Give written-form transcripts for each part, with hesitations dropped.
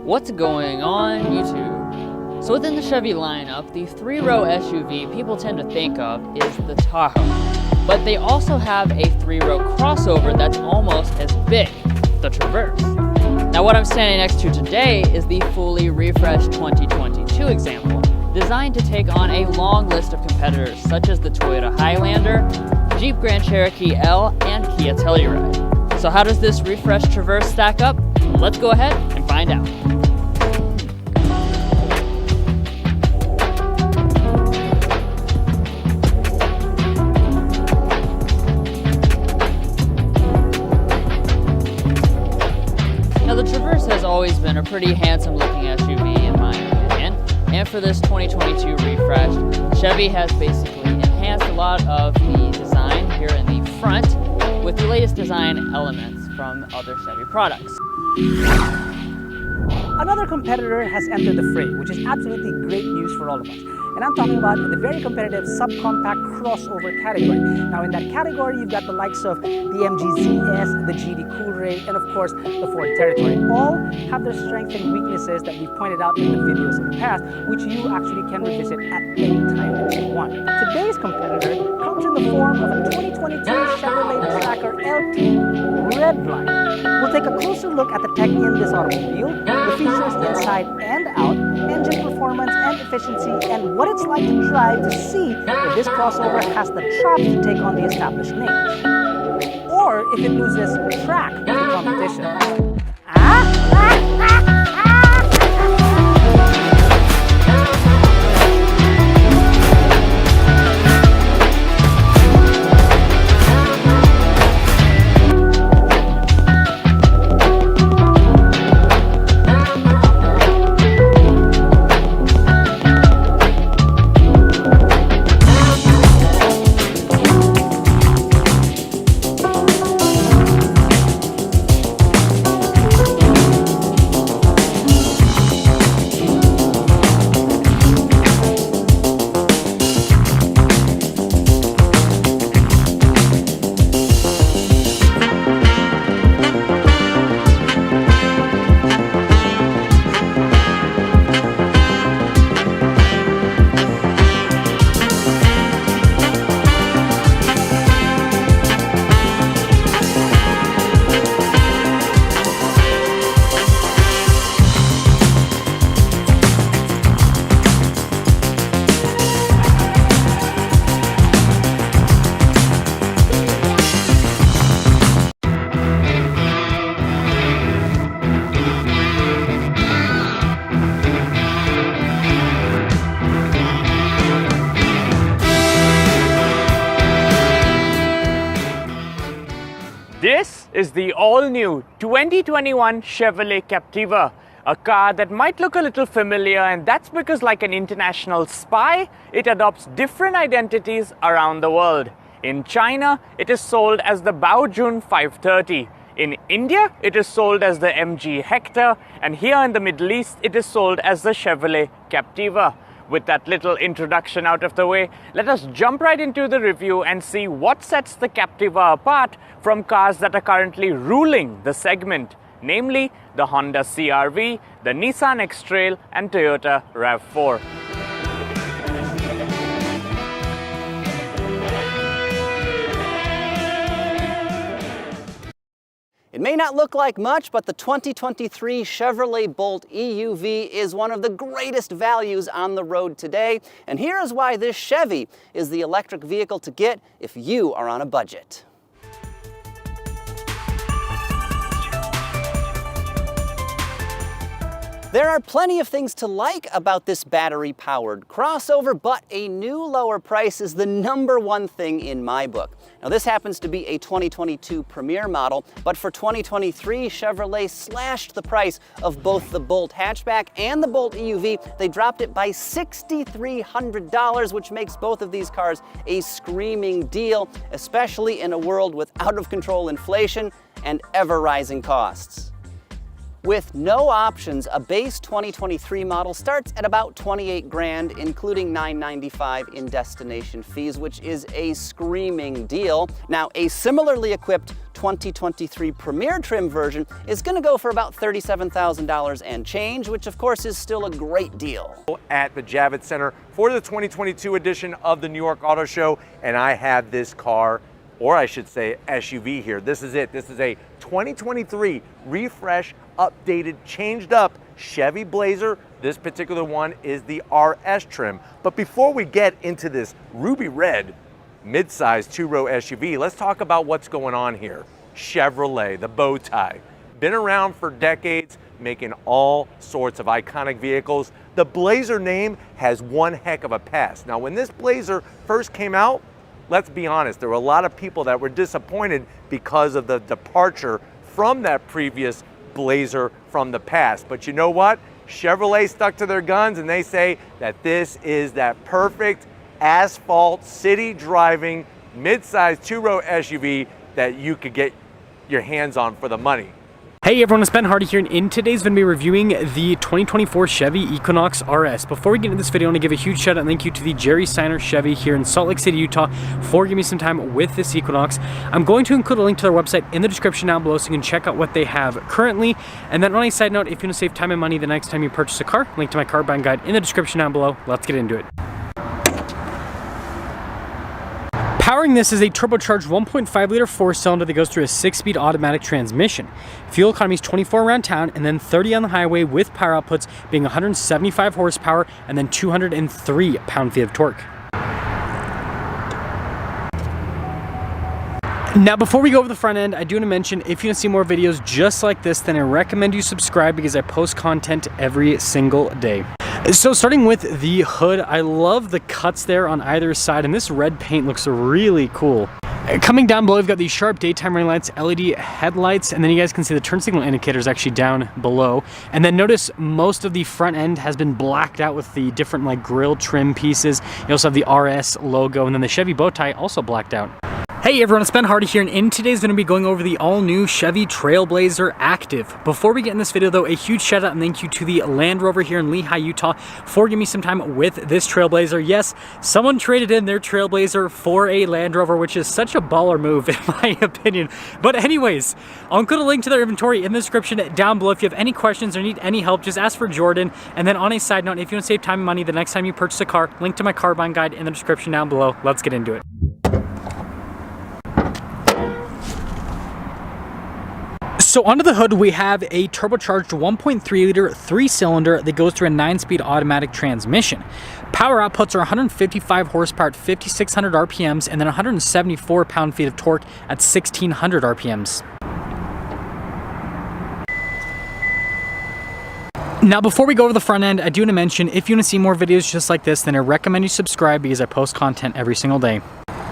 What's going on YouTube? So within the Chevy lineup, the three-row SUV people tend to think of is the Tahoe. But they also have a three-row crossover that's almost as big, the Traverse. Now what I'm standing next to today is the fully refreshed 2022 example, designed to take on a long list of competitors such as the Toyota Highlander, Jeep Grand Cherokee L, and Kia Telluride. So how does this refreshed Traverse stack up? Let's go ahead and find out. Now the Traverse has always been a pretty handsome looking SUV in my opinion, and for this 2022 refresh, Chevy has basically enhanced a lot of the design here in the front with the latest design elements from other Chevy products. Another competitor has entered the fray, which is absolutely great news for all of us. And I'm talking about the very competitive subcompact crossover category. Now in that category, you've got the likes of the MG ZS, the GD Coolray, and of course the Ford Territory. All have their strengths and weaknesses that we pointed out in the videos in the past, which you actually can revisit at any time that you want. Today's competitor comes in the form of a 2022 Chevrolet Tracker LT Redline. We'll take a closer look at the tech in this automobile, the features inside and out, engine performance and efficiency, and what it's like to drive to see if this crossover has the chops to take on the established names, or if it loses track with the competition. This is the all-new 2021 Chevrolet Captiva, a car that might look a little familiar, and that's because like an international spy, it adopts different identities around the world. In China, it is sold as the Baojun 530. In India, it is sold as the MG Hector, and here in the Middle East, it is sold as the Chevrolet Captiva. With that little introduction out of the way, let us jump right into the review and see what sets the Captiva apart from cars that are currently ruling the segment, namely the Honda CR-V, the Nissan X-Trail, and Toyota RAV4. It may not look like much, but the 2023 Chevrolet Bolt EUV is one of the greatest values on the road today. And here is why this Chevy is the electric vehicle to get if you are on a budget. There are plenty of things to like about this battery-powered crossover, but a new lower price is the #1 thing in my book. Now this happens to be a 2022 Premier model, but for 2023, Chevrolet slashed the price of both the Bolt hatchback and the Bolt EUV. They dropped it by $6,300, which makes both of these cars a screaming deal, especially in a world with out-of-control inflation and ever-rising costs. With no options, a base 2023 model starts at about 28 grand, including $995 in destination fees, which is a screaming deal. Now, a similarly equipped 2023 Premier trim version is going to go for about $37,000 and change, which of course is still a great deal. At the Javits Center for the 2022 edition of the New York Auto Show, and I have this car, or I should say SUV here. This is it. This is a 2023 refresh, updated, changed up Chevy Blazer. This particular one is the RS trim. But before we get into this ruby red mid-size two-row SUV, let's talk about what's going on here. Chevrolet, the bow tie. Been around for decades, making all sorts of iconic vehicles. The Blazer name has one heck of a past. Now, when this Blazer first came out, let's be honest, there were a lot of people that were disappointed because of the departure from that previous Blazer from the past. But you know what? Chevrolet stuck to their guns and they say that this is that perfect asphalt city driving mid-size two-row SUV that you could get your hands on for the money. Hey everyone, it's Ben Hardy here, and in today's video, I'm going to be reviewing the 2024 Chevy Equinox RS. Before we get into this video, I want to give a huge shout out and thank you to the Jerry Steiner Chevy here in Salt Lake City, Utah for giving me some time with this Equinox. I'm going to include a link to their website in the description down below so you can check out what they have currently. And then on a side note, if you want to save time and money the next time you purchase a car, link to my car buying guide in the description down below. Let's get into it. Powering this is a turbocharged 1.5-liter four-cylinder that goes through a 6-speed automatic transmission. Fuel economy is 24 around town and then 30 on the highway, with power outputs being 175 horsepower and then 203 pound-feet of torque. Now, before we go over the front end, I do want to mention, if you want to see more videos just like this, then I recommend you subscribe because I post content every single day. So starting with the hood, I love the cuts there on either side, and this red paint looks really cool. Coming down below, we've got these sharp daytime running lights, LED headlights, and then you guys can see the turn signal indicators actually down below. And then notice most of the front end has been blacked out with the different like grille trim pieces. You also have the RS logo, and then the Chevy bow tie also blacked out. Hey everyone, it's Ben Hardy here, and in today's video, I'm going to be going over the all-new Chevy Trailblazer Active. Before we get in this video though, a huge shout out and thank you to the Land Rover here in Lehi, Utah for giving me some time with this Trailblazer. Yes, someone traded in their Trailblazer for a Land Rover, which is such a baller move in my opinion. But anyways, I'll include a link to their inventory in the description down below. If you have any questions or need any help, just ask for Jordan. And then on a side note, if you want to save time and money the next time you purchase a car, link to my car buying guide in the description down below. Let's get into it. So under the hood, we have a turbocharged 1.3-liter three-cylinder that goes through a 9-speed automatic transmission. Power outputs are 155 horsepower at 5,600 RPMs and then 174 pound-feet of torque at 1,600 RPMs. Now, before we go over the front end, I do want to mention, if you want to see more videos just like this, then I recommend you subscribe because I post content every single day.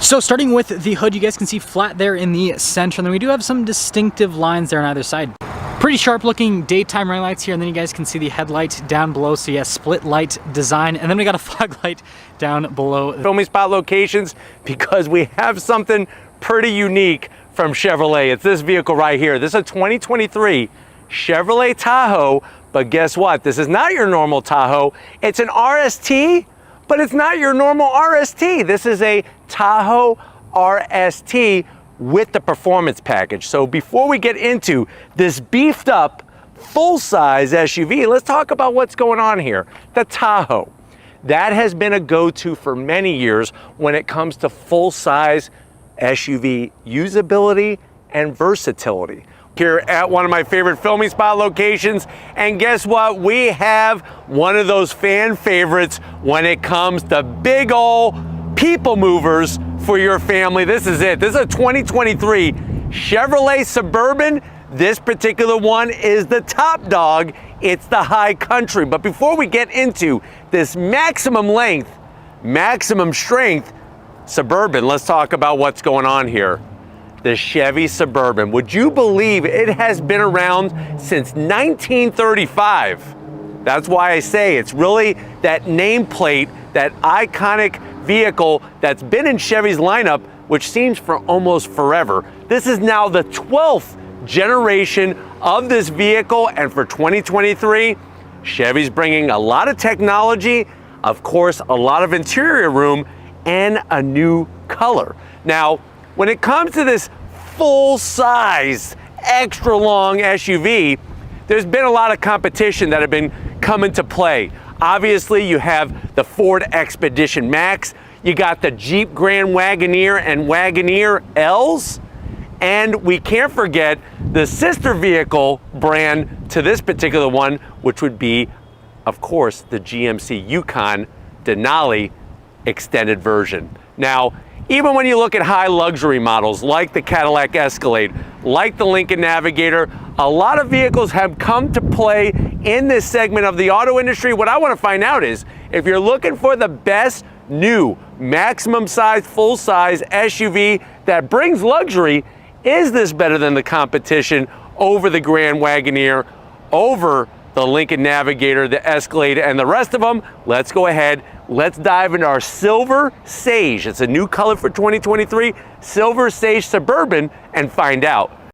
So starting with the hood, you guys can see flat there in the center, and then we do have some distinctive lines there on either side. Pretty sharp looking daytime running lights here, and then you guys can see the headlight down below, so yeah, split light design, and then we got a fog light down below. Filming spot locations, because we have something pretty unique from Chevrolet. It's this vehicle right here. This is a 2023 Chevrolet Tahoe, but guess what? This is not your normal Tahoe. It's an RST, but it's not your normal RST. This is a Tahoe RST with the performance package. So before we get into this beefed up full-size SUV, let's talk about what's going on here. The Tahoe. That has been a go-to for many years when it comes to full-size SUV usability and versatility. Here at one of my favorite filming spot locations, and guess what? We have one of those fan favorites when it comes to big ol' people movers for your family. This is it. This is a 2023 Chevrolet Suburban. This particular one is the top dog. It's the High Country. But before we get into this maximum length, maximum strength Suburban, let's talk about what's going on here. The Chevy Suburban. Would you believe it has been around since 1935? That's why I say it's really that nameplate, that iconic vehicle that's been in Chevy's lineup, which seems for almost forever. This is now the 12th generation of this vehicle, and for 2023, Chevy's bringing a lot of technology, of course, a lot of interior room, and a new color. Now, when it comes to this full-size, extra long SUV, there's been a lot of competition that have been coming to play. Obviously, you have the Ford Expedition Max, you got the Jeep Grand Wagoneer and Wagoneer L's, and we can't forget the sister vehicle brand to this particular one, which would be, of course, the GMC Yukon Denali extended version. Now, even when you look at high luxury models like the Cadillac Escalade, like the Lincoln Navigator, a lot of vehicles have come to play in this segment of the auto industry. What I want to find out is, if you're looking for the best new maximum size, full size SUV that brings luxury, is this better than the competition over the Grand Wagoneer, over the Lincoln Navigator, the Escalade, and the rest of them? Let's go ahead. Let's dive into our Silver Sage. It's a new color for 2023, Silver Sage Suburban, and find out.